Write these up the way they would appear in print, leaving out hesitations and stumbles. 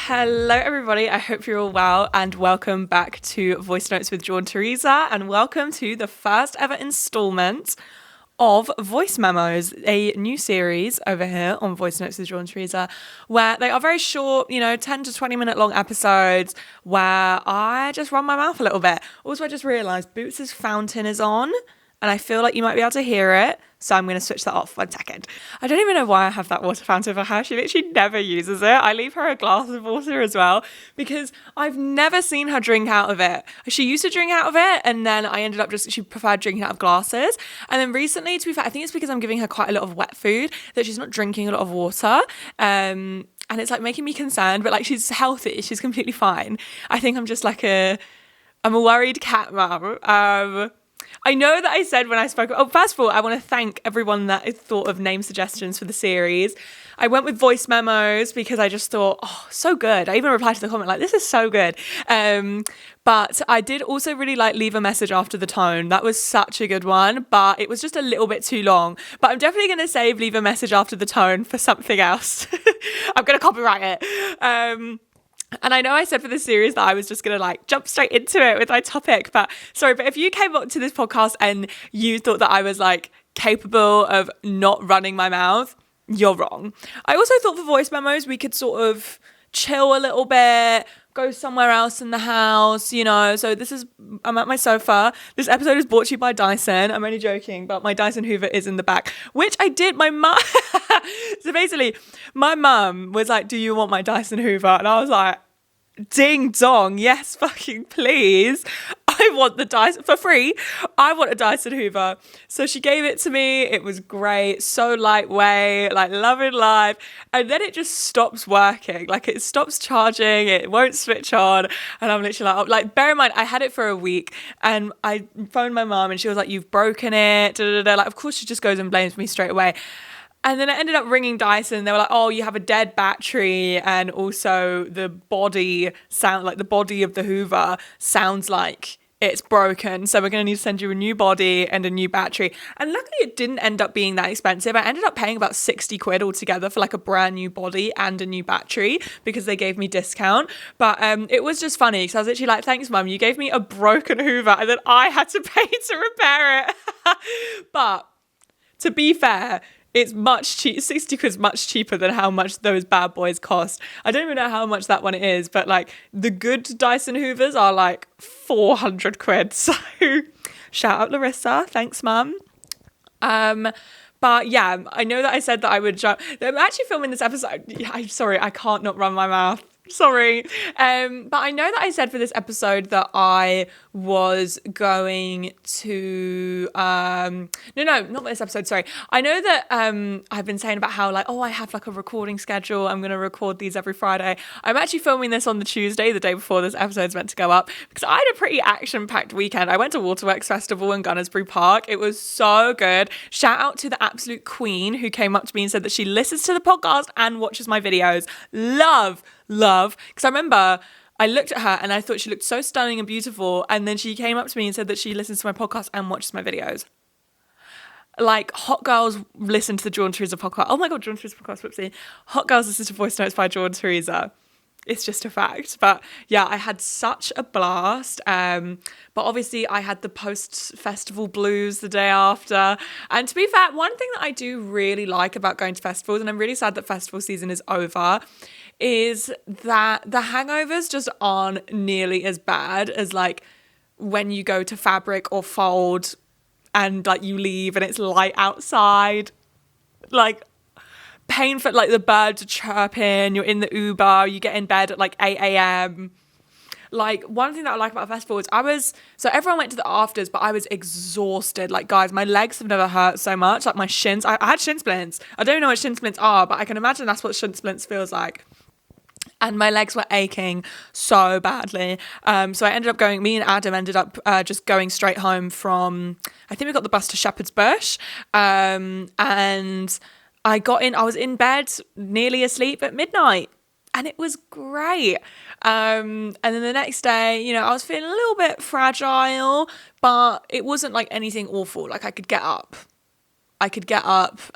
Hello everybody, I hope you're all well and welcome back to Voicenotes with Jordan Theresa and welcome to the first ever installment of Voicememos, a new series over here on Voicenotes with Jordan Theresa where they are very short, 10 to 20 minute long episodes where I just run my mouth a little bit. Also, I just realised Boots' fountain is on and I feel like you might be able to hear it. So I'm going to switch that off 1 second. I don't even know why I have that water fountain for her. She literally never uses it. I leave her a glass of water as well because I've never seen her drink out of it. She used to drink out of it and then I ended up she preferred drinking out of glasses. And then recently, to be fair, I think it's because I'm giving her quite a lot of wet food that she's not drinking a lot of water. And it's like making me concerned, but like she's healthy. She's completely fine. I think I'm just like I'm a worried cat mum. I know that I said when I spoke, first of all, I want to thank everyone that thought of name suggestions for the series. I went with voice memos because I just thought, so good. I even replied to the comment like, this is so good. But I did also really like leave a message after the tone. That was such a good one, but it was just a little bit too long. But I'm definitely going to save leave a message after the tone for something else. I'm going to copyright it. And I know I said for this series that I was just going to jump straight into it with my topic, but if you came up to this podcast and you thought that I was capable of not running my mouth, you're wrong. I also thought for voice memos, we could sort of chill a little bit, go somewhere else in the house, so I'm at my sofa. This episode is brought to you by Dyson. I'm only joking, but my Dyson Hoover is in the back, which I did. My mum, so basically my mum was like, do you want my Dyson Hoover? And I was like, ding dong, yes, fucking please. I want the Dyson for free. I want a Dyson Hoover. So she gave it to me. It was great. So lightweight, loving life. And then it just stops working. It stops charging. It won't switch on. And I'm literally bear in mind, I had it for a week and I phoned my mum and she was like, you've broken it. Da, da, da. Of course she just goes and blames me straight away. And then I ended up ringing Dyson. They were like, oh, you have a dead battery. And also the body the body of the Hoover sounds like it's broken. So we're going to need to send you a new body and a new battery. And luckily it didn't end up being that expensive. I ended up paying about 60 quid altogether for a brand new body and a new battery because they gave me discount. But it was just funny because I was literally like, thanks, mum. You gave me a broken Hoover and then I had to pay to repair it. But to be fair, it's much cheap. 60 quid is much cheaper than how much those bad boys cost. I don't even know how much that one is, but the good Dyson Hoovers are 400 quid. So shout out Larissa. Thanks, mum. But yeah, I know that I said that I would jump. I'm actually filming this episode. I'm sorry, I can't not run my mouth. Sorry. But I know that I said for this episode that I was going to no, not this episode, sorry. I know that I've been saying about how I have a recording schedule. I'm going to record these every Friday. I'm actually filming this on the Tuesday, the day before this episode's meant to go up, because I had a pretty action-packed weekend. I went to Waterworks Festival in Gunnersbury Park. It was so good. Shout out to the absolute queen who came up to me and said that she listens to the podcast and watches my videos. Love, because I remember I looked at her and I thought she looked so stunning and beautiful, and then she came up to me and said that she listens to my podcast and watches my videos. Hot girls listen to the Jordan Theresa podcast. Oh my god, Jordan Theresa podcast, whoopsie. Hot girls listen to Voice Notes by Jordan Theresa. It's just a fact. But yeah, I had such a blast. But obviously I had the post-festival blues the day after. And to be fair, one thing that I do really like about going to festivals, and I'm really sad that festival season is over, is that the hangovers just aren't nearly as bad as when you go to Fabric or Fold and you leave and it's light outside. Painful, the birds are chirping, you're in the Uber, you get in bed at 8 a.m. One thing that I like about a festival is so everyone went to the afters, but I was exhausted. Guys, my legs have never hurt so much. My shins, I had shin splints. I don't know what shin splints are, but I can imagine that's what shin splints feels like. And my legs were aching so badly. So I ended up me and Adam ended up just going straight home from, I think we got the bus to Shepherd's Bush. And I was in bed, nearly asleep at midnight. And it was great. And then the next day, I was feeling a little bit fragile, but it wasn't anything awful. I could get up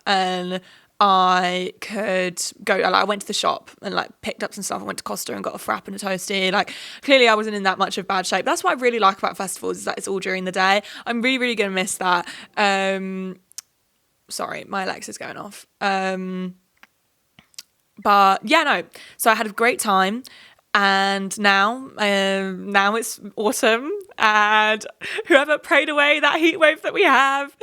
and I could go, like, I went to the shop and like picked up some stuff. I went to Costa and got a frap and a toasty. Like, clearly I wasn't in that much of bad shape. That's what I really like about festivals, is that it's all during the day. I'm really, really going to miss that. Sorry, my Alexa's going off. But yeah, no. So I had a great time. And now it's autumn, and whoever prayed away that heat wave that we have,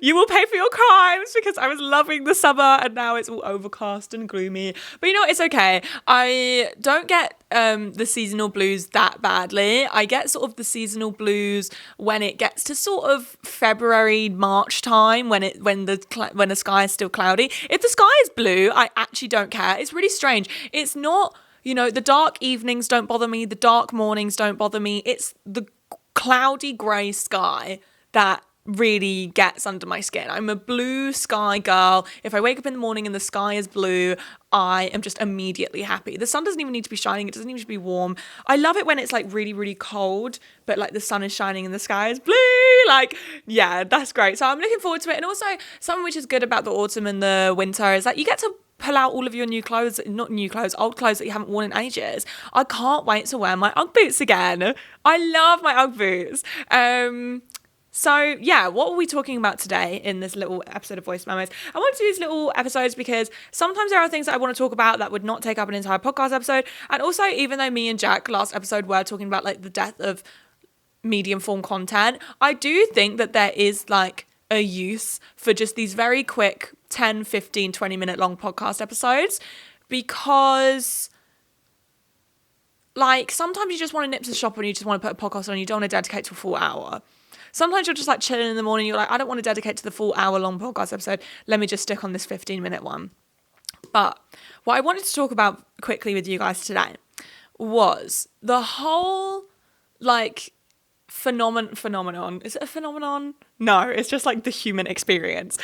you will pay for your crimes, because I was loving the summer and now it's all overcast and gloomy. But you know what? It's okay. I don't get the seasonal blues that badly. I get sort of the seasonal blues when it gets to sort of February, March time, when the sky is still cloudy. If the sky is blue, I actually don't care. It's really strange. It's not. You know, the dark evenings don't bother me. The dark mornings don't bother me. It's the cloudy grey sky that really gets under my skin. I'm a blue sky girl. If I wake up in the morning and the sky is blue, I am just immediately happy. The sun doesn't even need to be shining. It doesn't even need to be warm. I love it when it's like really, really cold, but like the sun is shining and the sky is blue. Like, yeah, that's great. So I'm looking forward to it. And also, something which is good about the autumn and the winter is that you get to pull out all of your new clothes, not new clothes, old clothes that you haven't worn in ages. I can't wait to wear my Ugg boots again. I love my Ugg boots. So yeah, what are we talking about today in this little episode of Voice Memos? I want to do these little episodes because sometimes there are things that I want to talk about that would not take up an entire podcast episode. And also, even though me and Jack last episode were talking about like the death of medium form content, I do think that there is like a use for just these very quick 10, 15, 20 minute long podcast episodes, because like sometimes you just want to nip to the shop and you just want to put a podcast on, you don't want to dedicate to a full hour. Sometimes you're just like chilling in the morning, you're like, I don't want to dedicate to the full hour long podcast episode, let me just stick on this 15-minute one. But what I wanted to talk about quickly with you guys today was the whole like phenomenon. Is it a phenomenon? No, it's just like the human experience.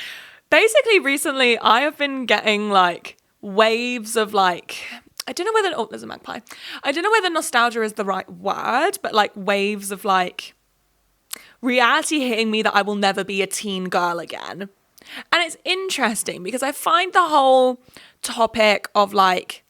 Basically, recently I have been getting like waves of like, I don't know whether, oh, there's a magpie. I don't know whether nostalgia is the right word, but like waves of like reality hitting me that I will never be a teen girl again. And it's interesting because I find the whole topic of like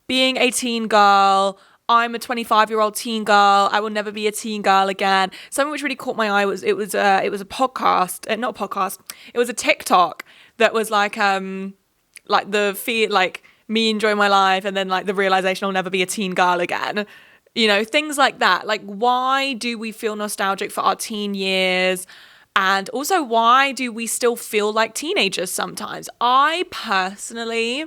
being a teen girl, I'm a 25-year-old teen girl, I will never be a teen girl again. Something which really caught my eye was it was a podcast, not a podcast, it was a TikTok that was like the fear, like me enjoying my life and then like the realization I'll never be a teen girl again. You know, things like that. Like, why do we feel nostalgic for our teen years? And also, why do we still feel like teenagers sometimes? I personally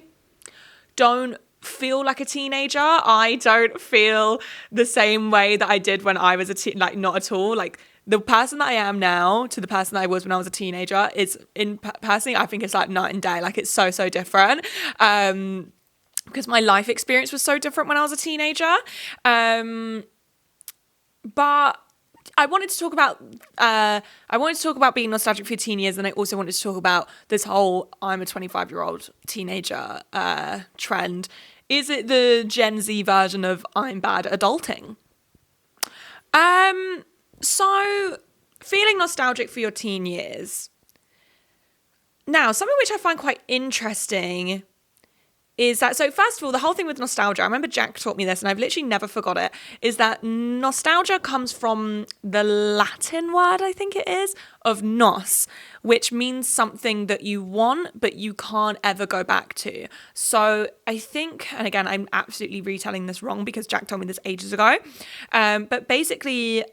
don't feel like a teenager. I don't feel the same way that I did when I was a teen, like not at all. Like the person that I am now to the person that I was when I was a teenager is personally, I think it's like night and day. Like it's so different. Because my life experience was so different when I was a teenager. But I wanted to talk about being nostalgic for teen years, and I also wanted to talk about this whole I'm a 25-year-old teenager trend. Is it the Gen Z version of I'm bad at adulting? So feeling nostalgic for your teen years. Now, something which I find quite interesting is that, so first of all, the whole thing with nostalgia, I remember Jack taught me this and I've literally never forgot it, is that nostalgia comes from the Latin word, I think it is, of nos, which means something that you want but you can't ever go back to. So I think, and again, I'm absolutely retelling this wrong because Jack told me this ages ago, but basically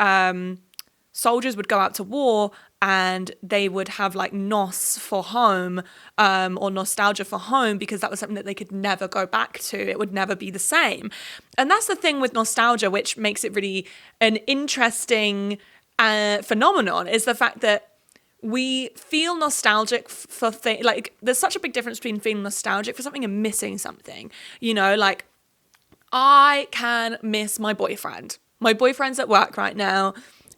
soldiers would go out to war and they would have like nos for home, or nostalgia for home, because that was something that they could never go back to. It would never be the same. And that's the thing with nostalgia, which makes it really an interesting phenomenon, is the fact that we feel nostalgic for things, like there's such a big difference between feeling nostalgic for something and missing something. You know, like I can miss my boyfriend. My boyfriend's at work right now,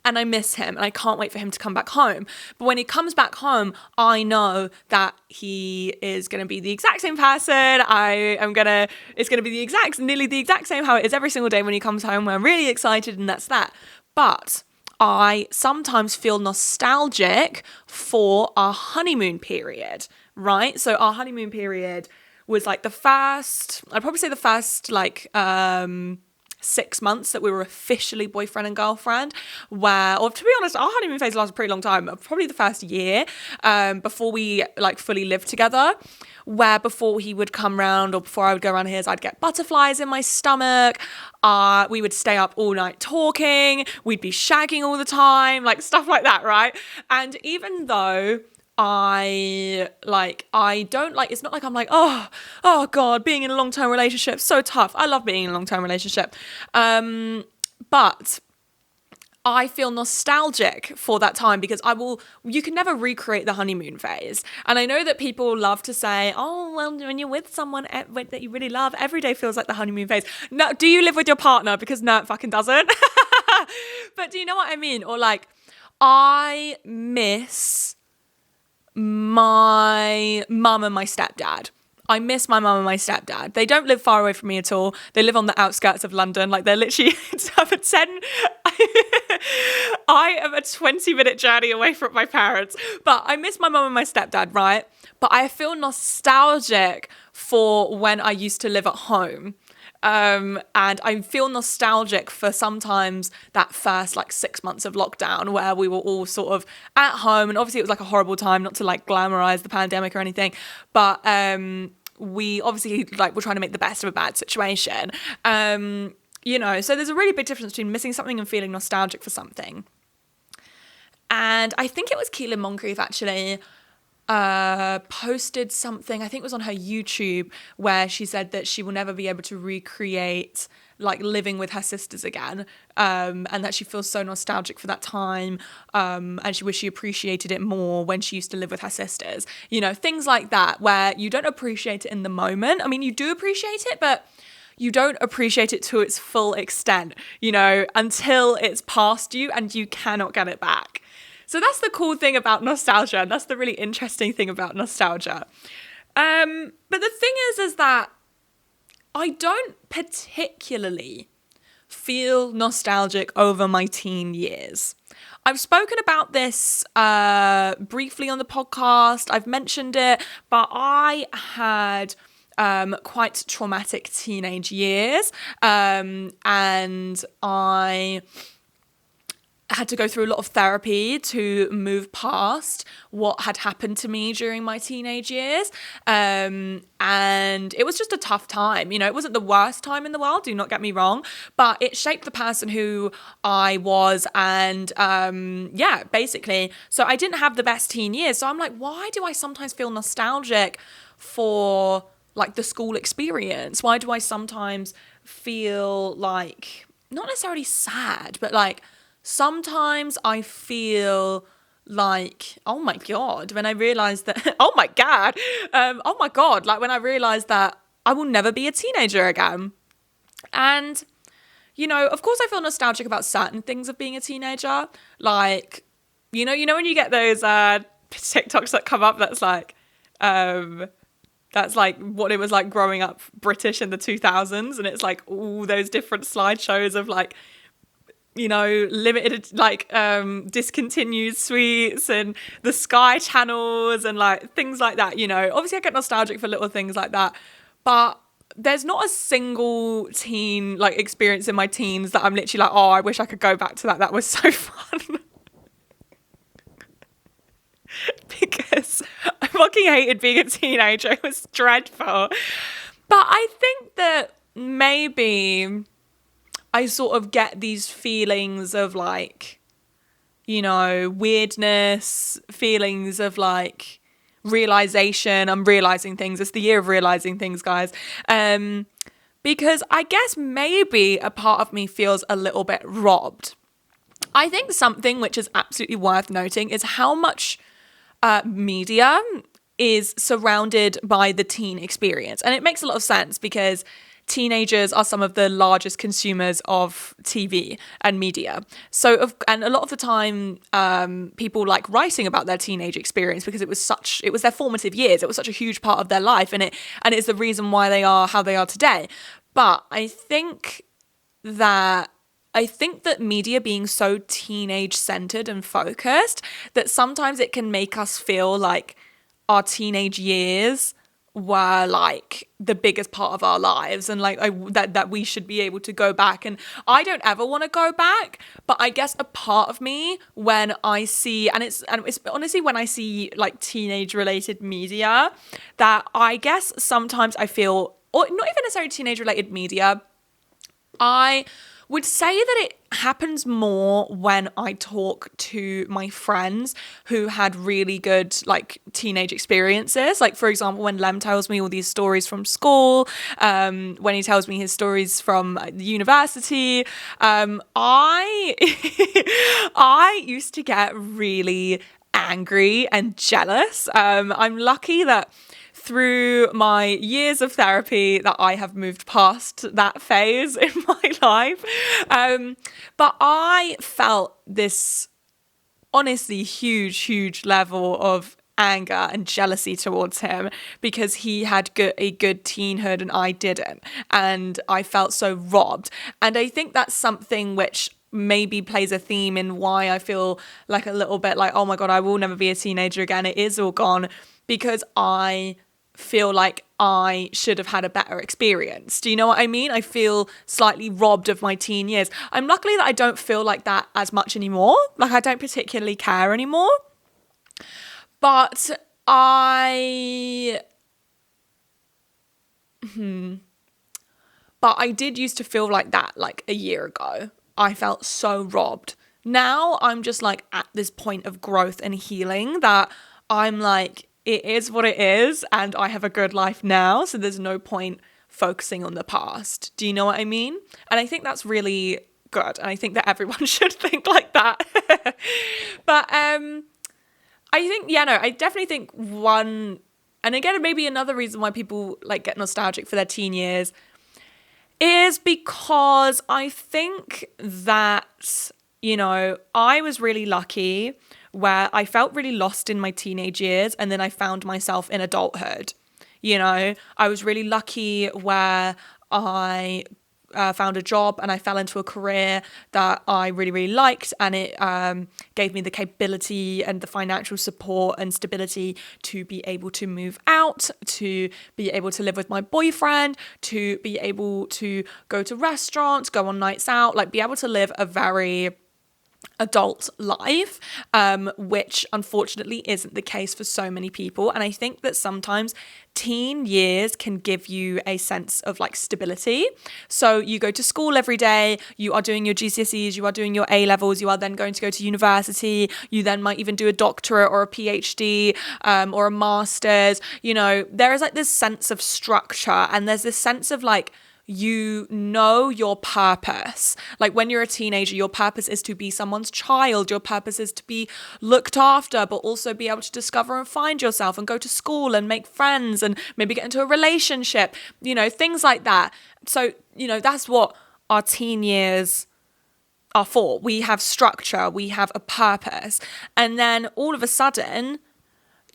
and I miss him and I can't wait for him to come back home. But when he comes back home, I know that he is going to be the exact same person. It's going to be nearly the exact same how it is every single day when he comes home. We're really excited, and that's that. But I sometimes feel nostalgic for our honeymoon period, right? So our honeymoon period was like I'd probably say the first 6 months that we were officially boyfriend and girlfriend, or to be honest, our honeymoon phase lasted a pretty long time, probably the first year, before we like fully lived together, where before he would come round or before I would go around his, I'd get butterflies in my stomach. We would stay up all night talking, we'd be shagging all the time, like stuff like that, right? And even though I don't like, it's not like I'm like, oh God, being in a long-term relationship, so tough. I love being in a long-term relationship. But I feel nostalgic for that time because you can never recreate the honeymoon phase. And I know that people love to say, oh, well, when you're with someone that you really love, every day feels like the honeymoon phase. No, do you live with your partner? Because no, it fucking doesn't. But do you know what I mean? Or like, I miss my mum and my stepdad. I miss my mum and my stepdad. They don't live far away from me at all. They live on the outskirts of London. Like, they're literally I am a 20-minute journey away from my parents. But I miss my mum and my stepdad, right? But I feel nostalgic for when I used to live at home. And I feel nostalgic for sometimes that first 6 months of lockdown where we were all sort of at home, and obviously it was like a horrible time, not to glamorize the pandemic or anything, but we obviously were trying to make the best of a bad situation. So there's a really big difference between missing something and feeling nostalgic for something. And I think it was Keelan Moncrief actually posted something, I think it was on her YouTube, where she said that she will never be able to recreate living with her sisters again, and that she feels so nostalgic for that time, and she wished she appreciated it more when she used to live with her sisters. Things like that, where you don't appreciate it in the moment. I mean, you do appreciate it, but you don't appreciate it to its full extent, until it's past you and you cannot get it back. So that's the cool thing about nostalgia, and that's the really interesting thing about nostalgia. But the thing is that I don't particularly feel nostalgic over my teen years. I've spoken about this briefly on the podcast. I've mentioned it, but I had quite traumatic teenage years, and I had to go through a lot of therapy to move past what had happened to me during my teenage years. And it was just a tough time. It wasn't the worst time in the world, do not get me wrong, but it shaped the person who I was. And basically, so I didn't have the best teen years. So I'm like, why do I sometimes feel nostalgic for the school experience? Why do I sometimes feel not necessarily sad, but sometimes I feel oh my God, when I realized that, oh my God, when I realized that I will never be a teenager again. And, of course I feel nostalgic about certain things of being a teenager. When you get those TikToks that come up, that's what it was like growing up British in the 2000s. And it's all those different slideshows of limited discontinued sweets and the Sky channels and things like that. Obviously I get nostalgic for little things like that, but there's not a single teen experience in my teens that I'm literally oh, I wish I could go back to that was so fun. Because I fucking hated being a teenager. It was dreadful. But I think that maybe I sort of get these feelings of weirdness, feelings of realization. I'm realizing things. It's the year of realizing things, guys. Because I guess maybe a part of me feels a little bit robbed. I think something which is absolutely worth noting is how much media is surrounded by the teen experience. And it makes a lot of sense because teenagers are some of the largest consumers of TV and media. And a lot of the time, people like writing about their teenage experience because it was their formative years. It was such a huge part of their life, and it's the reason why they are how they are today. But I think that I think that media being so teenage centered and focused, that sometimes it can make us feel like our teenage years were like the biggest part of our lives, and like that we should be able to go back. And I don't ever want to go back, but I guess a part of me, when I see, and it's honestly when I see like teenage related media, that I guess sometimes I feel, or not even necessarily teenage related media, I would say that it happens more when I talk to my friends who had really good like teenage experiences. Like, for example, when Lem tells me all these stories from school, when he tells me his stories from university, I I used to get really angry and jealous. I'm lucky that through my years of therapy that I have moved past that phase in my life. But I felt this honestly huge level of anger and jealousy towards him because he had a good teenhood and I didn't. And I felt so robbed. And I think that's something which maybe plays a theme in why I feel like a little bit like, oh my God, I will never be a teenager again. It is all gone, because I feel like I should have had a better experience. Do you know what I mean? I feel slightly robbed of my teen years. I'm lucky that I don't feel like that as much anymore. Like, I don't particularly care anymore. But I did used to feel like that like a year ago. I felt so robbed. Now I'm just like at this point of growth and healing that I'm like, it is what it is, and I have a good life now, so there's no point focusing on the past. Do you know what I mean? And I think that's really good, and I think that everyone should think like that. But I think, I definitely think one, and again, maybe another reason why people like get nostalgic for their teen years is because I think that, I was really lucky where I felt really lost in my teenage years, and then I found myself in adulthood. I was really lucky where I found a job and I fell into a career that I really liked, and it gave me the capability and the financial support and stability to be able to move out, to be able to live with my boyfriend, to be able to go to restaurants, go on nights out, like be able to live a very adult life, which unfortunately isn't the case for so many people. And I think that sometimes teen years can give you a sense of like stability. So you go to school every day, you are doing your GCSEs, you are doing your A levels, you are then going to go to university, you then might even do a doctorate or a PhD or a master's. There is like this sense of structure, and there's this sense of like, your purpose. Like when you're a teenager, your purpose is to be someone's child. Your purpose is to be looked after, but also be able to discover and find yourself and go to school and make friends and maybe get into a relationship, things like that. So, that's what our teen years are for. We have structure, we have a purpose. And then all of a sudden,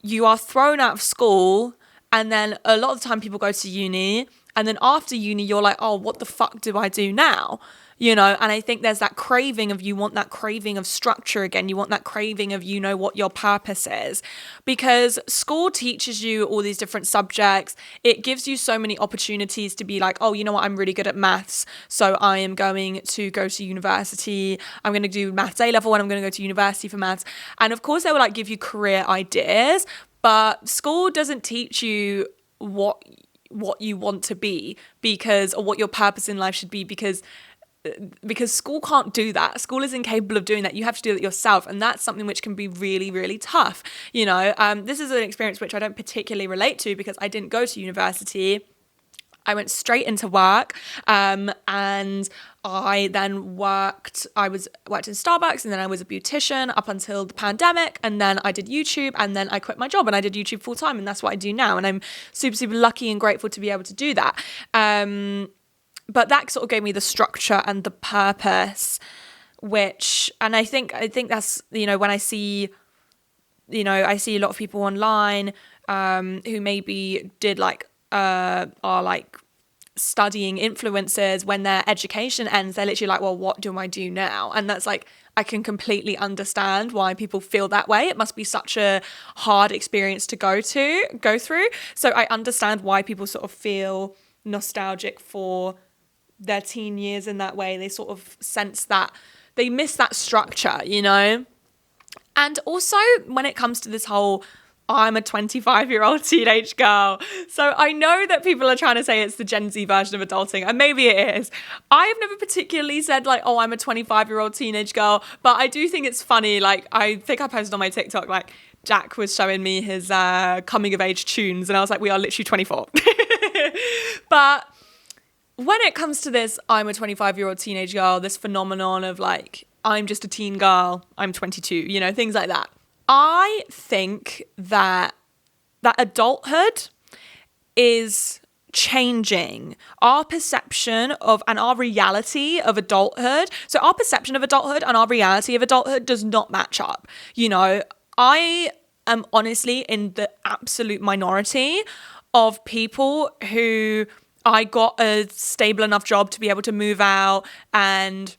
you are thrown out of school, and then a lot of the time people go to uni. And then after uni, you're like, oh, what the fuck do I do now? And I think there's that craving of, you want that craving of structure again. You want that craving of, what your purpose is. Because school teaches you all these different subjects. It gives you so many opportunities to be like, oh, you know what? I'm really good at maths, so I am going to go to university. I'm going to do maths A level and I'm going to go to university for maths. And of course, they will like give you career ideas, but school doesn't teach you what you want to be, or what your purpose in life should be, because school can't do that. School is incapable of doing that. You have to do it yourself, and that's something which can be really, really tough. This is an experience which I don't particularly relate to because I didn't go to university. I went straight into work, and I then worked in Starbucks, and then I was a beautician up until the pandemic, and then I did YouTube, and then I quit my job and I did YouTube full time, and that's what I do now, and I'm super, super lucky and grateful to be able to do that. But that sort of gave me the structure and the purpose, and I think that's, when I see a lot of people online who maybe did are like studying influencers, when their education ends, they're literally like, well, what do I do now? And that's like, I can completely understand why people feel that way. It must be such a hard experience to go through. So I understand why people sort of feel nostalgic for their teen years in that way. They sort of sense that they miss that structure, you know? And also when it comes to this whole, I'm a 25-year-old teenage girl. So I know that people are trying to say it's the Gen Z version of adulting, and maybe it is. I've never particularly said like, oh, I'm a 25-year-old teenage girl, but I do think it's funny. Like, I think I posted on my TikTok, like, Jack was showing me his coming of age tunes, and I was like, we are literally 24. But when it comes to this, I'm a 25-year-old teenage girl, this phenomenon of like, I'm just a teen girl, I'm 22, you know, things like that. I think that adulthood is changing our perception of and our reality of adulthood. So our perception of adulthood and our reality of adulthood does not match up. You know, I am honestly in the absolute minority of people who I got a stable enough job to be able to move out and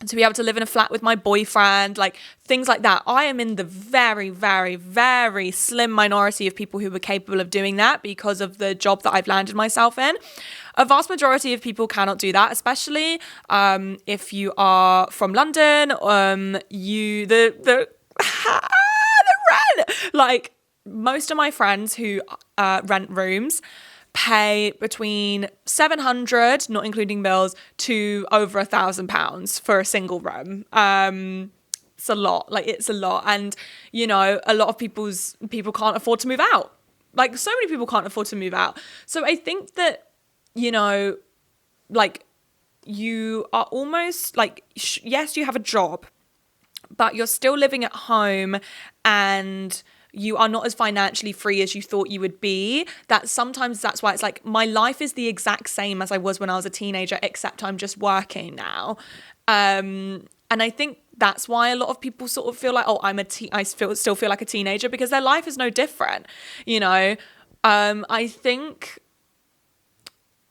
to be able to live in a flat with my boyfriend, like things like that. I am in the very, very, very slim minority of people who were capable of doing that because of the job that I've landed myself in. A vast majority of people cannot do that, especially if you are from London. The rent. Like, most of my friends who rent rooms pay between £700, not including bills, to over £1,000 for a single room. It's a lot. Like, it's a lot. And, you know, a lot of people can't afford to move out. Like, so many people can't afford to move out. So I think that, you know, like, you are almost like, yes, you have a job, but you're still living at home and you are not as financially free as you thought you would be. That's why it's like, my life is the exact same as I was when I was a teenager, except I'm just working now. And I think that's why a lot of people sort of feel like, oh, still feel like a teenager, because their life is no different. You know, I think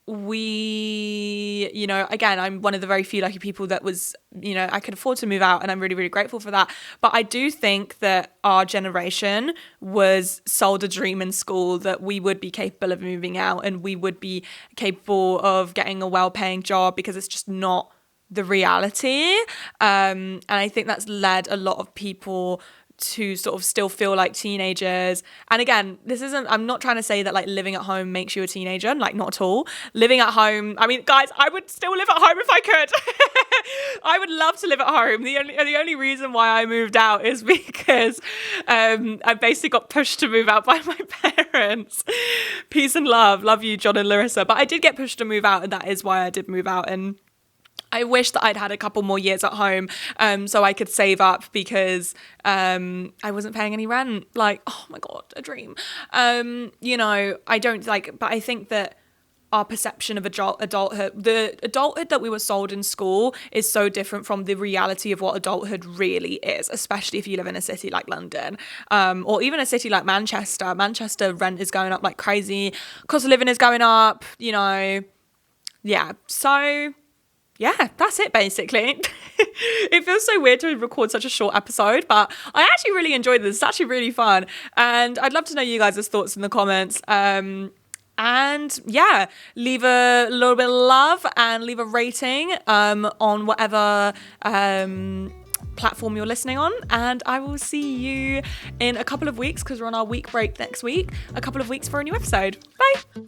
you know, again, I'm one of the very few lucky people that was, you know, I could afford to move out, and I'm really, really grateful for that. But I do think that our generation was sold a dream in school that we would be capable of moving out and we would be capable of getting a well-paying job, because it's just not the reality. And I think that's led a lot of people to sort of still feel like teenagers. And again, I'm not trying to say that like living at home makes you a teenager, like, not at all. Living at home, I mean, guys, I would still live at home if I could. I would love to live at home. The only reason why I moved out is because I basically got pushed to move out by my parents. Peace and love you, Jordan and Larissa. But I did get pushed to move out, and that is why I did move out. And I wish that I'd had a couple more years at home so I could save up, because I wasn't paying any rent. Like, oh my God, a dream. You know, but I think that our perception of adulthood, the adulthood that we were sold in school, is so different from the reality of what adulthood really is, especially if you live in a city like London, or even a city like Manchester. Manchester rent is going up like crazy. Cost of living is going up, you know. Yeah, so yeah, that's it basically. It feels so weird to record such a short episode, but I actually really enjoyed this. It's actually really fun. And I'd love to know you guys' thoughts in the comments. And yeah, leave a little bit of love and leave a rating on whatever platform you're listening on. And I will see you in a couple of weeks, because we're on our week break next week. A couple of weeks for a new episode. Bye.